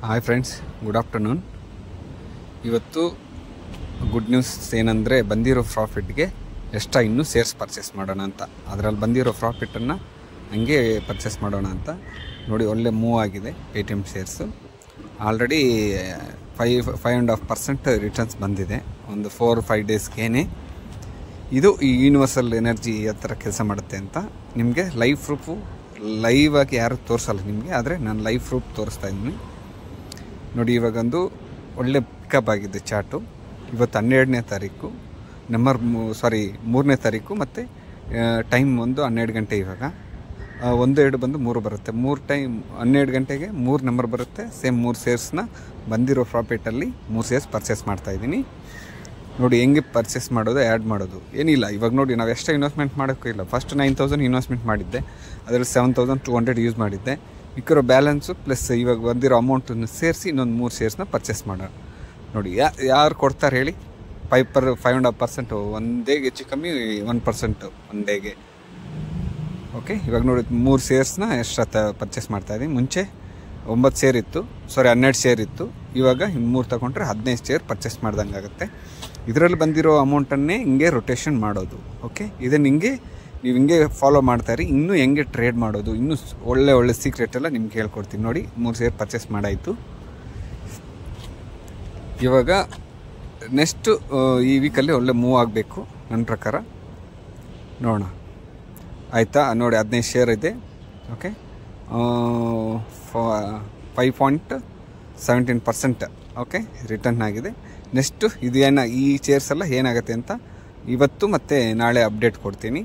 Hi friends, good afternoon. ಇವತ್ತು good news ಏನಂದರೆ, ಬಂದಿರೋ ಪ್ರಾಫಿಟ್ಗೆ ಎಕ್ಸ್ಟ್ರಾ ಇನ್ನೂ ಶೇರ್ಸ್ ಪರ್ಚೇಸ್ ಮಾಡೋಣ ಅಂತ. ಅದರಲ್ಲಿ ಬಂದಿರೋ ಪ್ರಾಫಿಟನ್ನು ಹಂಗೆ ಪರ್ಚೇಸ್ ಮಾಡೋಣ ಅಂತ ನೋಡಿ. ಒಳ್ಳೆ ಮೂವ್ ಆಗಿದೆ ಪೇಟಿಎಮ್ ಶೇರ್ಸು. ಆಲ್ರೆಡಿ 5.5% ರಿಟರ್ನ್ಸ್ ಬಂದಿದೆ ಒಂದು 4-5 ಡೇಸ್ಗೇನೆ. ಇದು ಈ ಯೂನಿವರ್ಸಲ್ ಎನರ್ಜಿ ಯಾವ ಥರ ಕೆಲಸ ಮಾಡುತ್ತೆ ಅಂತ ನಿಮಗೆ ಲೈವ್ ಪ್ರೂಫು ಲೈವ್ ಆಗಿ ಯಾರು ತೋರಿಸಲ್ಲ ನಿಮಗೆ, ಆದರೆ ನಾನು ಲೈವ್ ಪ್ರೂಫ್ ತೋರಿಸ್ತಾ ಇದ್ದೀನಿ ನೋಡಿ. ಇವಾಗೊಂದು ಒಳ್ಳೆ ಪಿಕಪ್ ಆಗಿದೆ ಚಾರ್ಟು. ಇವತ್ತು 12ನೇ ತಾರೀಕು, 3ನೇ ತಾರೀಕು, ಮತ್ತು ಟೈಮ್ ಒಂದು 12 ಗಂಟೆ. ಇವಾಗ 1-2 ಬಂದು 3 ಬರುತ್ತೆ. 3 ಟೈಮ್ 12 ಗಂಟೆಗೆ 3 ನಂಬರ್ ಬರುತ್ತೆ. ಸೇಮ್ 3 ಶೇರ್ಸ್ನ ಬಂದಿರೋ ಪ್ರಾಫಿಟಲ್ಲಿ 3 ಶೇರ್ಸ್ ಪರ್ಚೇಸ್ ಮಾಡ್ತಾಯಿದ್ದೀನಿ ನೋಡಿ. ಹೆಂಗೆ ಪರ್ಚೇಸ್ ಮಾಡೋದು, ಆ್ಯಡ್ ಮಾಡೋದು ಏನಿಲ್ಲ. ಇವಾಗ ನೋಡಿ, ನಾವು ಎಷ್ಟೇ ಇನ್ವೆಸ್ಟ್ಮೆಂಟ್ ಮಾಡೋಕ್ಕೂ ಇಲ್ಲ. ಫಸ್ಟ್ 9,000 ಇನ್ವೆಸ್ಟ್ಮೆಂಟ್ ಮಾಡಿದ್ದೆ, ಅದರಲ್ಲಿ 7,200 ಯೂಸ್ ಮಾಡಿದ್ದೆ. ಮಿಕ್ಕಿರೋ ಬ್ಯಾಲೆನ್ಸು ಪ್ಲಸ್ ಇವಾಗ ಬಂದಿರೋ ಅಮೌಂಟನ್ನು ಸೇರಿಸಿ ಇನ್ನೊಂದು 3 ಶೇರ್ಸ್ನ ಪರ್ಚೇಸ್ ಮಾಡೋಣ ನೋಡಿ. ಯಾರು ಕೊಡ್ತಾರೆ ಹೇಳಿ? 5.5% ಒಂದೇ ಹೆಚ್ಚು ಕಮ್ಮಿ 1% ಒನ್ ಡೇಗೆ. ಓಕೆ, ಇವಾಗ ನೋಡಿ 3 ಶೇರ್ಸ್ನ ಎಕ್ಸ್ಟ್ರಾ ಪರ್ಚೇಸ್ ಮಾಡ್ತಾಯಿದ್ದೀನಿ. ಮುಂಚೆ 9 ಶೇರ್ ಇತ್ತು, 12 ಶೇರ್ ಇತ್ತು. ಇವಾಗ 3 ತಗೊಂಡ್ರೆ 15 ಶೇರ್ ಪರ್ಚೇಸ್ ಮಾಡ್ದಂಗೆ ಆಗುತ್ತೆ. ಇದರಲ್ಲಿ ಬಂದಿರೋ ಅಮೌಂಟನ್ನೇ ಹಿಂಗೆ ರೊಟೇಷನ್ ಮಾಡೋದು. ಓಕೆ, ಇದನ್ನು ನೀವು ಹಿಂಗೆ ಫಾಲೋ ಮಾಡ್ತಾಯಿರಿ. ಇನ್ನೂ ಹೆಂಗೆ ಟ್ರೇಡ್ ಮಾಡೋದು, ಇನ್ನೂ ಒಳ್ಳೆ ಸೀಕ್ರೆಟ್ ಎಲ್ಲ ನಿಮ್ಗೆ ಹೇಳ್ಕೊಡ್ತೀನಿ ನೋಡಿ. 3 ಶೇರ್ ಪರ್ಚೇಸ್ ಮಾಡಾಯಿತು. ಇವಾಗ ನೆಕ್ಸ್ಟು ಈ ವೀಕಲ್ಲಿ ಒಳ್ಳೆ ಮೂವ್ ಆಗಬೇಕು ನನ್ನ ಪ್ರಕಾರ. ನೋಡೋಣ ಆಯಿತಾ? ನೋಡಿ 15 ಶೇರ್ ಇದೆ. ಓಕೆ, 5.17% ಓಕೆ ರಿಟರ್ನ್ ಆಗಿದೆ. ನೆಕ್ಸ್ಟು ಇದು ಈ ಶೇರ್ಸ್ ಎಲ್ಲ ಏನಾಗುತ್ತೆ ಅಂತ ಇವತ್ತು ಮತ್ತು ನಾಳೆ ಅಪ್ಡೇಟ್ ಕೊಡ್ತೀನಿ.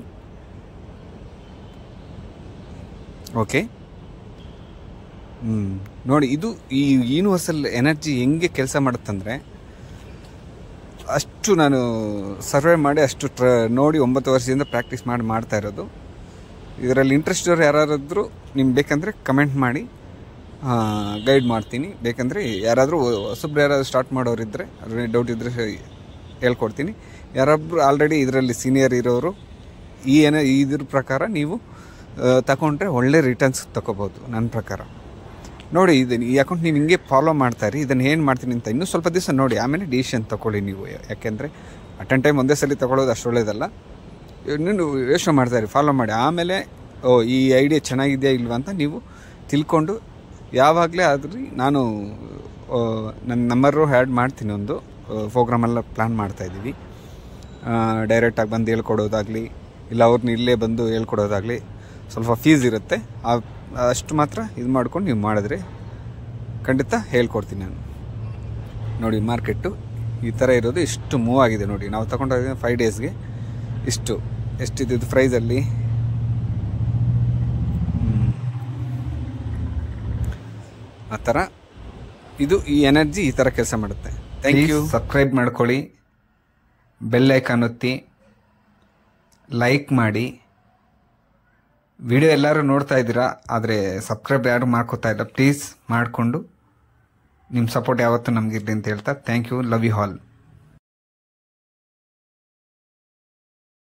ಓಕೆ, ನೋಡಿ, ಇದು ಈ ಯೂನಿವರ್ಸಲ್ ಎನರ್ಜಿ ಹೆಂಗೆ ಕೆಲಸ ಮಾಡುತ್ತಂದರೆ, ಅಷ್ಟು ನಾನು ಸರ್ವೆ ಮಾಡಿ ಅಷ್ಟು ನೋಡಿ 9 ವರ್ಷದಿಂದ ಪ್ರಾಕ್ಟೀಸ್ ಮಾಡ್ತಾ ಇರೋದು. ಇದರಲ್ಲಿ ಇಂಟ್ರೆಸ್ಟ್ ಇರೋರು ಯಾರಾದರೂ ನಿಮ್ಗೆ ಬೇಕಂದರೆ ಕಮೆಂಟ್ ಮಾಡಿ, ಗೈಡ್ ಮಾಡ್ತೀನಿ. ಬೇಕಂದರೆ ಯಾರಾದರೂ ಹೊಸಬ್ರು ಯಾರಾದರೂ ಸ್ಟಾರ್ಟ್ ಮಾಡೋರಿದ್ದರೆ, ಅದ್ರ ಡೌಟ್ ಇದ್ದರೆ ಹೇಳ್ಕೊಡ್ತೀನಿ. ಯಾರೊಬ್ಬರು ಆಲ್ರೆಡಿ ಇದರಲ್ಲಿ ಸೀನಿಯರ್ ಇರೋರು ಇದ್ರ ಪ್ರಕಾರ ನೀವು ತಗೊಂಡ್ರೆ ಒಳ್ಳೆ ರಿಟರ್ನ್ಸ್ ತಗೋಬೋದು ನನ್ನ ಪ್ರಕಾರ. ನೋಡಿ, ಇದನ್ನು ಈ ಅಕೌಂಟ್ ನೀವು ಹಿಂಗೆ ಫಾಲೋ ಮಾಡ್ತಾಯಿರಿ. ಇದನ್ನು ಏನು ಮಾಡ್ತೀನಿ ಅಂತ ಇನ್ನೂ ಸ್ವಲ್ಪ ದಿವಸ ನೋಡಿ, ಆಮೇಲೆ ಡಿಸಿಷನ್ ತೊಗೊಳ್ಳಿ ನೀವು. ಯಾಕೆಂದರೆ ಅಟೆನ್ ಟೈಮ್ ಒಂದೇ ಸಲ ತೊಗೊಳ್ಳೋದು ಅಷ್ಟು ಒಳ್ಳೆಯದಲ್ಲ. ಇನ್ನೂ ಯೋಚನೆ ಮಾಡ್ತಾಯಿರಿ, ಫಾಲೋ ಮಾಡಿ. ಆಮೇಲೆ ಈ ಐಡಿಯಾ ಚೆನ್ನಾಗಿದೆಯಾ ಇಲ್ವಾ ಅಂತ ನೀವು ತಿಳ್ಕೊಂಡು ಯಾವಾಗಲೇ ಆದ್ರೂ ನಾನು ನನ್ನ ನಂಬರು ಆ್ಯಡ್ ಮಾಡ್ತೀನಿ. ಒಂದು ಪ್ರೋಗ್ರಾಮೆಲ್ಲ ಪ್ಲ್ಯಾನ್ ಮಾಡ್ತಾಯಿದ್ದೀವಿ. ಡೈರೆಕ್ಟಾಗಿ ಬಂದು ಹೇಳ್ಕೊಡೋದಾಗಲಿ, ಇಲ್ಲ ಅವ್ರನ್ನ ಇಲ್ಲೇ ಬಂದು ಹೇಳ್ಕೊಡೋದಾಗಲಿ, ಸ್ವಲ್ಪ ಫೀಸ್ ಇರುತ್ತೆ. ಅಷ್ಟು ಮಾತ್ರ ಇದು ಮಾಡ್ಕೊಂಡು ನೀವು ಮಾಡಿದ್ರೆ ಖಂಡಿತ ಹೇಳ್ಕೊಡ್ತೀನಿ ನಾನು. ನೋಡಿ, ಮಾರ್ಕೆಟು ಈ ಥರ ಇರೋದು. ಇಷ್ಟು ಮೂವ್ ಆಗಿದೆ ನೋಡಿ. ನಾವು ತಗೊಂಡೋಗಿದ್ದೀವಿ 5 ಡೇಸ್ಗೆ. ಎಷ್ಟಿದ್ದು ಪ್ರೈಸಲ್ಲಿ ಆ ಥರ ಇದು ಈ ಎನರ್ಜಿ ಈ ಥರ ಕೆಲಸ ಮಾಡುತ್ತೆ. Thank you. ಸಬ್ಸ್ಕ್ರೈಬ್ ಮಾಡ್ಕೊಳ್ಳಿ, ಬೆಲ್ ಐಕಾನ್ ಒತ್ತಿ, ಲೈಕ್ ಮಾಡಿ. ವಿಡಿಯೋ ಎಲ್ಲರೂ ನೋಡ್ತಾ ಇದ್ದೀರಾ, ಆದರೆ ಸಬ್ಸ್ಕ್ರೈಬ್ ಯಾರು ಮಾಡ್ಕೋತಾ ಇಲ್ಲ. ಪ್ಲೀಸ್ ಮಾಡಿಕೊಂಡು ನಿಮ್ಮ ಸಪೋರ್ಟ್ ಯಾವತ್ತೂ ನಮಗಿರಲಿ ಅಂತ ಹೇಳ್ತಾ, thank you. Love you all.